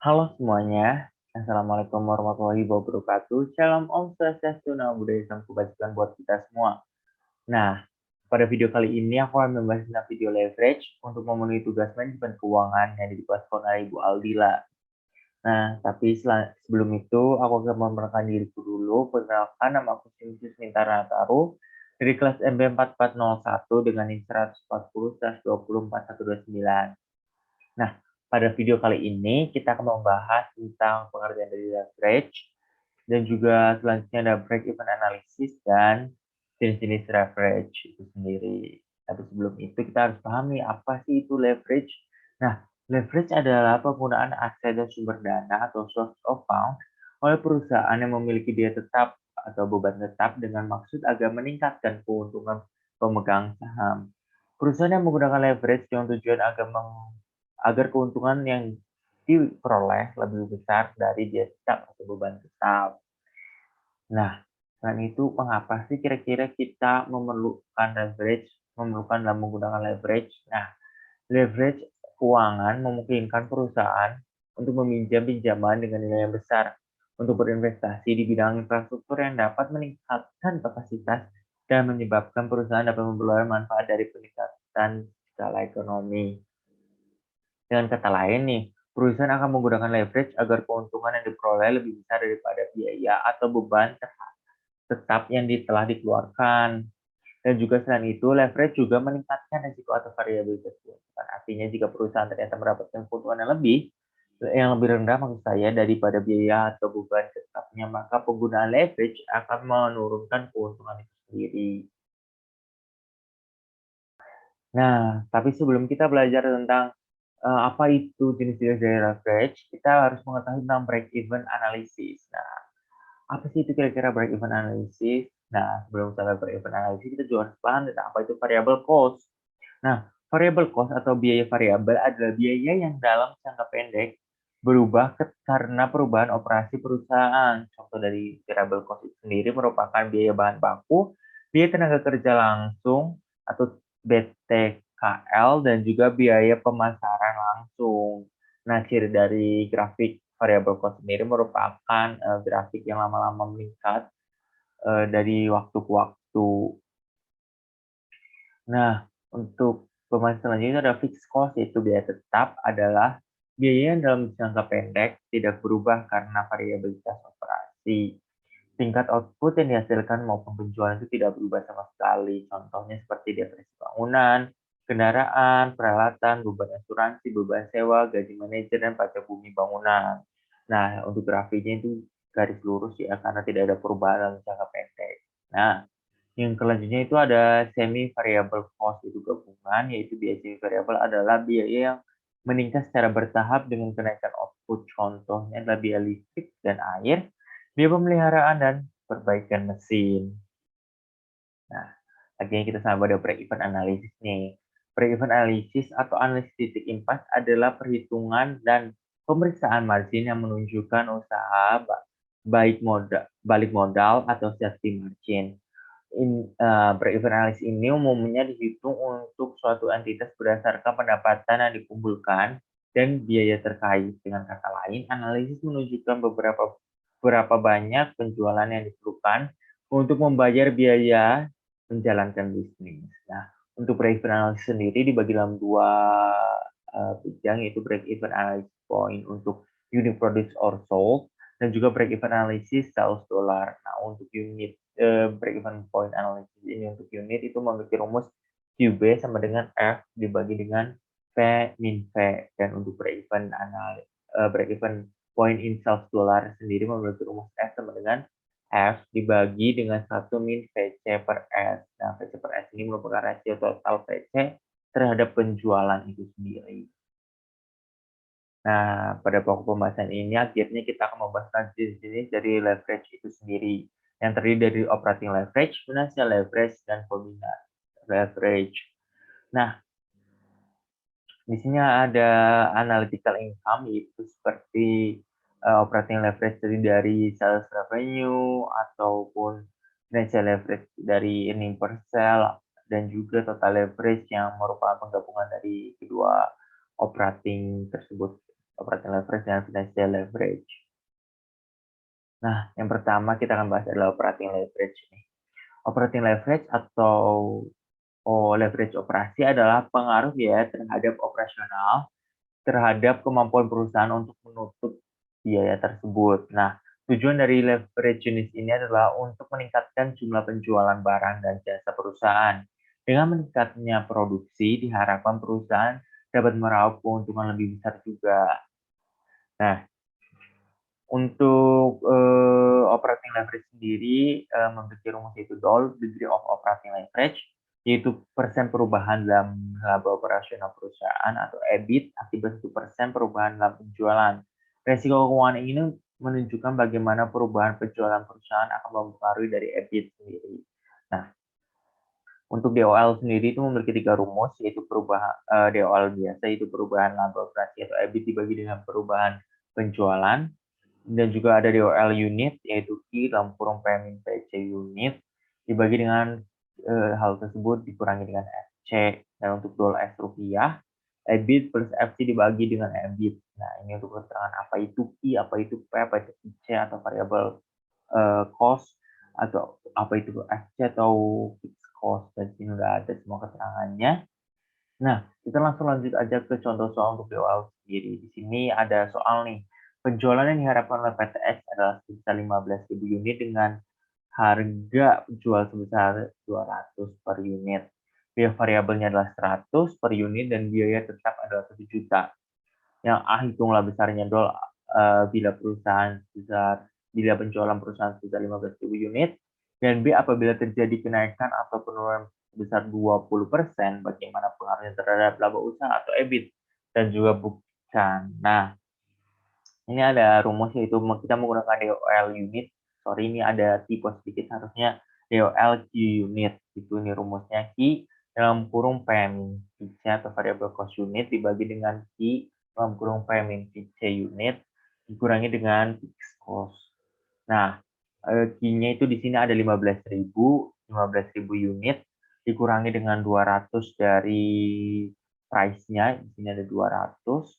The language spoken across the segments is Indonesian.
Halo semuanya, Assalamualaikum warahmatullahi wabarakatuh. Shalom Om Swastiastu, Namo Buddhaya, Salam Kebajikan buat kita semua. Nah, pada video kali ini aku akan membahas tentang video leverage untuk memenuhi tugas manajemen keuangan yang ditugaskan oleh Ibu Aldila. Nah, tapi sebelum itu aku akan memperkenalkan diriku dulu. Perkenalkan, nama aku Sintius Mintara Nataru dari kelas MB 4401 dengan NIM 140 120 4129. Nah, pada video kali ini kita akan membahas tentang pengertian dari leverage dan juga selanjutnya ada break-even analysis dan jenis-jenis leverage itu sendiri. Tapi sebelum itu kita harus pahami apa sih itu leverage. Nah, leverage adalah penggunaan aset dan sumber dana atau source of fund oleh perusahaan yang memiliki biaya tetap atau beban tetap dengan maksud agar meningkatkan keuntungan pemegang saham. Perusahaan yang menggunakan leverage dengan tujuan agar keuntungan yang diperoleh lebih besar dari biaya tetap atau beban tetap. Nah, selain itu mengapa sih kira-kira kita memerlukan dalam menggunakan leverage? Nah, leverage keuangan memungkinkan perusahaan untuk meminjam pinjaman dengan nilai yang besar untuk berinvestasi di bidang infrastruktur yang dapat meningkatkan kapasitas dan menyebabkan perusahaan dapat memperoleh manfaat dari peningkatan skala ekonomi. Dengan kata lain nih, perusahaan akan menggunakan leverage agar keuntungan yang diperoleh lebih besar daripada biaya atau beban tetap yang telah dikeluarkan. Dan juga selain itu, leverage juga meningkatkan risiko atau variabilitas keuntungan. Artinya jika perusahaan ternyata mendapatkan keuntungan yang lebih rendah maksud saya daripada biaya atau beban tetapnya, maka penggunaan leverage akan menurunkan keuntungan itu sendiri. Nah, tapi sebelum kita belajar tentang apa itu jenis-jenis dari leverage, kita harus mengetahui tentang break-even analysis. Nah, apa sih itu kira-kira break-even analysis? Nah, sebelum kita break-even analysis, kita juga harus paham tentang apa itu variable cost. Nah, variable cost atau biaya variabel adalah biaya yang dalam jangka pendek berubah karena perubahan operasi perusahaan. Contoh dari variable cost itu sendiri merupakan biaya bahan baku, biaya tenaga kerja langsung atau BTKL, dan juga biaya pemasaran langsung. Nah, ciri dari grafik variable cost sendiri merupakan grafik yang lama-lama meningkat dari waktu ke waktu. Nah, untuk pemain selanjutnya ada fixed cost, yaitu biaya tetap adalah biaya yang dalam jangka pendek tidak berubah karena variabilitas operasi. Tingkat output yang dihasilkan maupun penjualan itu tidak berubah sama sekali. Contohnya seperti depresi bangunan, kendaraan, peralatan, beban asuransi, beban sewa, gaji manajer, dan pajak bumi bangunan. Nah, untuk grafiknya itu garis lurus ya, karena tidak ada perubahan dalam jangka pendek. Nah, yang selanjutnya itu ada semi variable cost, itu gabungan, yaitu biaya semi variable adalah biaya yang meningkat secara bertahap dengan kenaikan output. Contohnya adalah biaya listrik dan air, biaya pemeliharaan dan perbaikan mesin. Nah, akhirnya kita sampai pada break-even analysis nih. Break-even analysis atau analisis titik impas adalah perhitungan dan pemeriksaan margin yang menunjukkan usaha balik modal atau safety margin. Break-even analysis ini umumnya dihitung untuk suatu entitas berdasarkan pendapatan yang dikumpulkan dan biaya terkait. Dengan kata lain, analisis menunjukkan berapa banyak penjualan yang diperlukan untuk membayar biaya menjalankan bisnis. Nah, untuk break-even analysis sendiri dibagi dalam dua bidang, yaitu break-even analysis point untuk unit produced or sold, dan juga break-even analysis sales dollar. Nah, untuk unit break-even point analysis ini untuk unit itu memiliki rumus QB sama dengan F dibagi dengan P min P, dan untuk break-even point in sales dollar sendiri memiliki rumus F sama dengan F dibagi dengan 1 min VC per S. Nah, VC per S ini merupakan rasio total VC terhadap penjualan itu sendiri. Nah, pada pokok pembahasan ini akhirnya kita akan membahas jenis-jenis dari leverage itu sendiri, yang terdiri dari operating leverage, financial leverage, dan combined leverage. Nah, di sini ada analytical income, yaitu seperti operating leverage dari sales revenue ataupun financial leverage dari earning per sale, dan juga total leverage yang merupakan penggabungan dari kedua operating tersebut. operating leverage dan financial leverage. Nah, yang pertama kita akan bahas adalah operating leverage nih. Operating leverage atau leverage operasi adalah pengaruh biaya terhadap operasional terhadap kemampuan perusahaan untuk menutup biaya tersebut. Nah, tujuan dari leverage jenis ini adalah untuk meningkatkan jumlah penjualan barang dan jasa perusahaan. Dengan meningkatnya produksi, diharapkan perusahaan dapat meraup keuntungan lebih besar juga. Nah, untuk operating leverage sendiri memiliki rumus yaitu DOL, degree of operating leverage, yaitu persen perubahan dalam laba operasional perusahaan atau EBIT akibat 1% perubahan dalam penjualan. Resiko keuangan ini menunjukkan bagaimana perubahan penjualan perusahaan akan mempengaruhi dari EBIT sendiri. Nah, untuk DOL sendiri itu memiliki 3 rumus, yaitu perubahan DOL biasa, yaitu perubahan laba operasi atau EBIT dibagi dengan perubahan penjualan, dan juga ada DOL unit, yaitu Q dalam kurung P min PC unit, dibagi dengan hal tersebut dikurangi dengan FC. Dan untuk DOL S rupiah, EBIT plus FC dibagi dengan EBIT. Nah, ini untuk keterangan apa itu Q, apa itu P, apa itu C, atau variabel cost, atau apa itu FC atau fixed cost. Dan sini udah ada semua keterangannya. Nah, kita langsung lanjut aja ke contoh soal untuk DOL sendiri. Di sini ada soal nih. Penjualan yang diharapkan oleh PTX adalah sebesar 15.000 unit dengan harga jual sebesar 200 per unit. Biaya variabelnya adalah 100 per unit dan biaya tetap adalah 1 juta. Yang A hitunglah besarnya DOL bila penjualan perusahaan sebesar 15.000 unit, dan B apabila terjadi kenaikan atau penurunan sebesar 20%, bagaimana pengaruhnya terhadap laba usaha atau EBIT, dan juga bukan. Nah, ini ada rumus yaitu kita menggunakan DOL unit. Sorry, ini ada typo sedikit, harusnya DOL Q unit. Itu ini rumusnya Q dalam kurung P min C atau variabel cost unit dibagi dengan Q dalam kurung P min C unit dikurangi dengan fixed cost. Nah, Q-nya itu di sini ada 15.000 unit dikurangi dengan 200 dari price-nya. Di sini ada 200.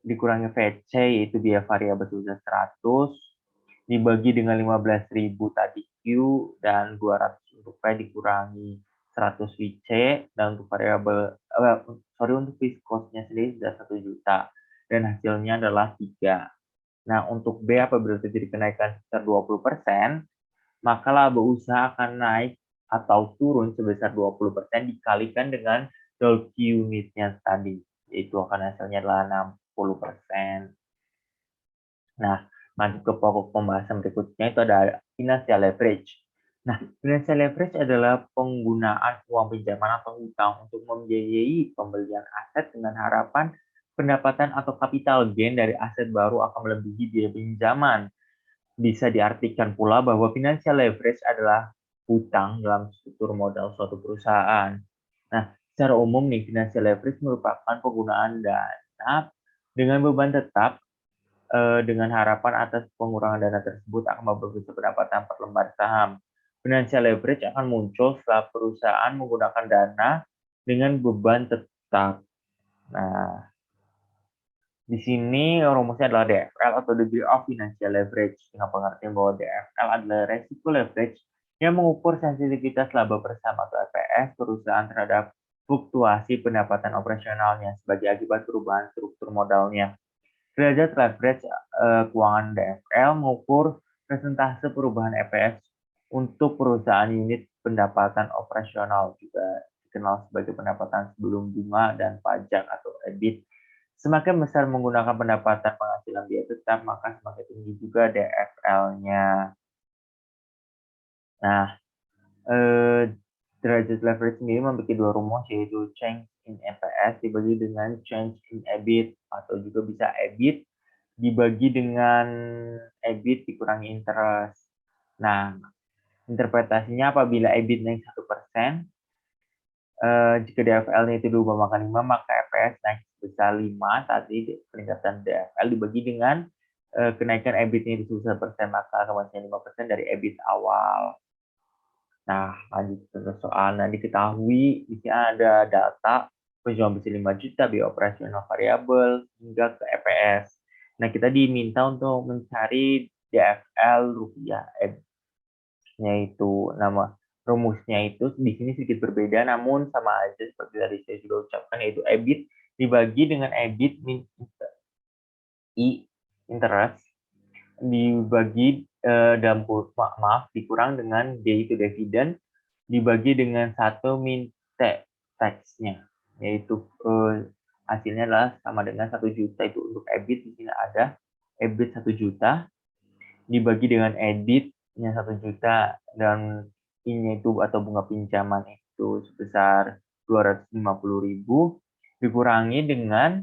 Dikurangi VC, yaitu biaya variabel sebesar 100, dibagi dengan 15.000 tadi Q, dan 200 untuk P dikurangi 100 VC, dan untuk variabel, untuk fixed cost-nya sendiri sudah 1 juta, dan hasilnya adalah 3. Nah, untuk B apabila terjadi kenaikan sebesar 20%, maka laba usaha akan naik atau turun sebesar 20% dikalikan dengan DOL Q unitnya tadi, yaitu akan hasilnya adalah 60%. Nah, lanjut ke pokok pembahasan berikutnya, itu ada financial leverage. Nah, financial leverage adalah penggunaan uang pinjaman atau hutang untuk membiayai pembelian aset dengan harapan pendapatan atau capital gain dari aset baru akan melebihi biaya pinjaman. Bisa diartikan pula bahwa financial leverage adalah hutang dalam struktur modal suatu perusahaan. Nah, secara umum nih, financial leverage merupakan penggunaan dana dengan beban tetap dengan harapan atas pengurangan dana tersebut akan memperbaiki pendapatan per lembar saham. Financial leverage akan muncul setelah perusahaan menggunakan dana dengan beban tetap. Nah, di sini rumusnya adalah DFL atau degree of financial leverage, dengan pengertian bahwa DFL adalah resiko leverage yang mengukur sensitivitas laba bersama atau EPS perusahaan terhadap fluktuasi pendapatan operasionalnya sebagai akibat perubahan struktur modalnya. Derajat leverage keuangan DFL mengukur persentase perubahan EPS untuk perusahaan unit pendapatan operasional, juga dikenal sebagai pendapatan sebelum bunga dan pajak atau EBIT. Semakin besar menggunakan pendapatan penghasilan biaya tetap, maka semakin tinggi juga DFL-nya. Nah, derajat leverage sendiri memiliki 2 rumus, yaitu change in EPS dibagi dengan change in EBIT, atau juga bisa EBIT dibagi dengan EBIT dikurangi interest. Nah, interpretasinya apabila EBIT naik 1%, jika DFL-nya itu diubah 5, maka EPS naik sebesar 5, tadi peningkatan DFL dibagi dengan kenaikan EBIT-nya di sebesar persen, maka kematian 5% dari EBIT awal. Nah, lanjut ke soal. Nah, diketahui di sini ada data penjualan bersih 5 juta, biaya operasional variabel, hingga ke EPS. Nah, kita diminta untuk mencari DFL rupiah, yaitu nama rumusnya itu di sini sedikit berbeda, namun sama aja seperti tadi saya sudah ucapkan, yaitu EBIT dibagi dengan EBIT min interest dibagi dikurang dengan D itu dividen dibagi dengan 1 min tax-nya, yaitu hasilnya adalah sama dengan 1 juta. Itu untuk EBIT. Di sini ada EBIT 1 juta dibagi dengan EBIT-nya 1 juta, dan I-nya itu atau bunga pinjaman itu sebesar 250.000 dikurangi dengan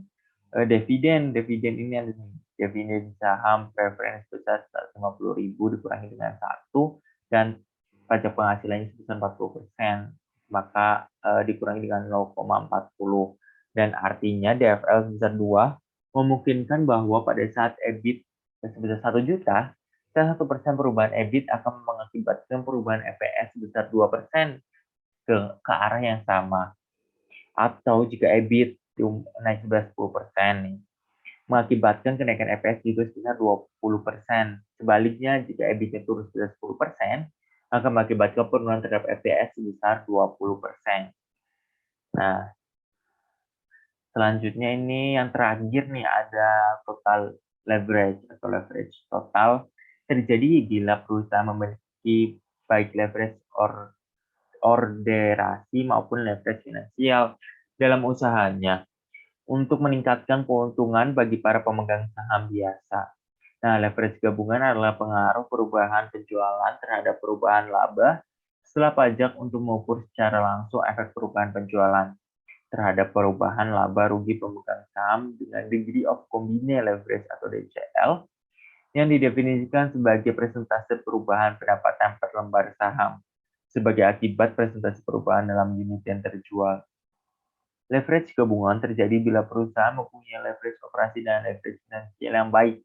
dividen. Dividen ini ada dividen saham preference sebesar 150.000 dikurangi dengan 1, dan pajak penghasilannya sebesar 40%, maka dikurangi dengan 0,40, dan artinya DFL sebesar 2 memungkinkan bahwa pada saat EBIT sebesar 1 juta, 1% perubahan EBIT akan mengakibatkan perubahan EPS sebesar 2% ke arah yang sama. Atau jika EBIT naik sebesar 10% nih, mengakibatkan kenaikan EPS juga sebesar 20%. Sebaliknya, jika EBIT-nya turun sebesar 10%, akan mengakibatkan penurunan terhadap EPS sebesar 20%. Nah, selanjutnya ini yang terakhir nih, ada total leverage atau leverage total terjadi bila perusahaan memiliki baik leverage orderasi maupun leverage finansial dalam usahanya untuk meningkatkan keuntungan bagi para pemegang saham biasa. Nah, leverage gabungan adalah pengaruh perubahan penjualan terhadap perubahan laba setelah pajak untuk mengukur secara langsung efek perubahan penjualan terhadap perubahan laba rugi pemegang saham dengan degree of combined leverage atau DCL yang didefinisikan sebagai persentase perubahan pendapatan per lembar saham sebagai akibat persentase perubahan dalam unit yang terjual. Leverage gabungan terjadi bila perusahaan mempunyai leverage operasi dan leverage finansial yang baik.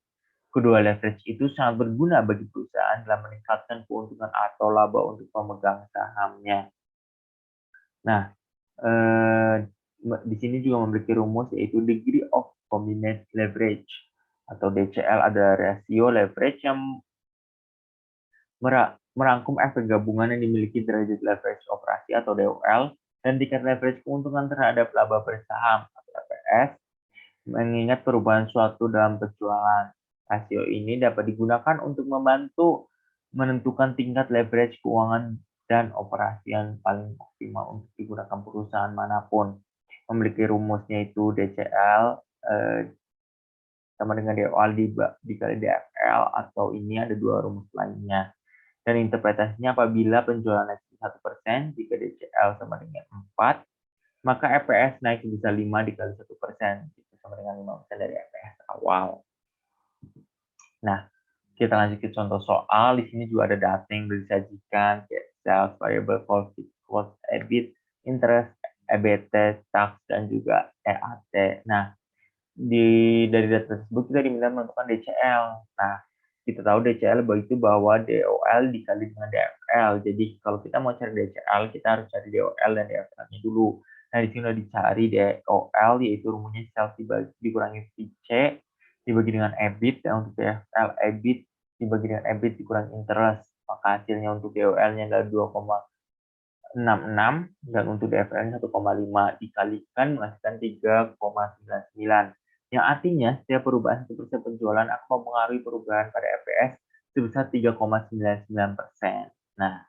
Kedua leverage itu sangat berguna bagi perusahaan dalam meningkatkan keuntungan atau laba untuk pemegang sahamnya. Nah, di sini juga memiliki rumus, yaitu degree of combined leverage atau DCL ada rasio leverage yang merangkum efek gabungan yang dimiliki derajat leverage operasi atau DOL dan tingkat leverage keuntungan terhadap laba per saham atau EPS mengingat perubahan suatu dalam penjualan. Rasio ini dapat digunakan untuk membantu menentukan tingkat leverage keuangan dan operasi yang paling optimal untuk digunakan perusahaan manapun. Memiliki rumusnya itu DCL sama dengan DOL dikali DFL, atau ini ada dua rumus lainnya. Dan interpretasinya apabila penjualan naik 1%, jika DCL sama dengan 4, maka EPS naik sebesar 5 dikali 1%, sama dengan 5% dari EPS awal. Nah, kita lanjut ke contoh soal. Di sini juga ada data yang disajikan, kayak sales, variable cost, EBIT, interest, EBT, tax, dan juga EAT. Nah, dari data tersebut kita diminta menentukan DCL. Nah, kita tahu DCL itu bahwa DOL dikali dengan DFL. Jadi kalau kita mau cari DCL, kita harus cari DOL dan DFL-nya dulu. Nah, di sini udah dicari DOL, yaitu rumusnya sales dikurangi VC dibagi dengan EBIT, dan untuk DFL EBIT dibagi dengan EBIT dikurangi interest. Maka hasilnya untuk DOL-nya adalah 2,66 dan untuk DFL-nya 1,5 dikalikan menghasilkan 3,99. Yang artinya setiap perubahan 1% penjualan akan mempengaruhi perubahan pada EPS sebesar 3,99%. Nah,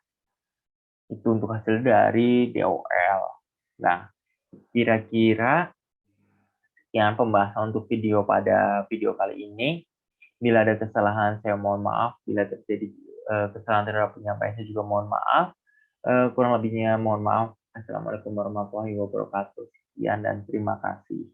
itu untuk hasil dari DOL. Nah, kira-kira sekian pembahasan untuk pada video kali ini. Bila ada kesalahan, saya mohon maaf. Bila terjadi kesalahan terhadap penyampaian, saya juga mohon maaf. Kurang lebihnya mohon maaf. Assalamualaikum warahmatullahi wabarakatuh. Sekian dan terima kasih.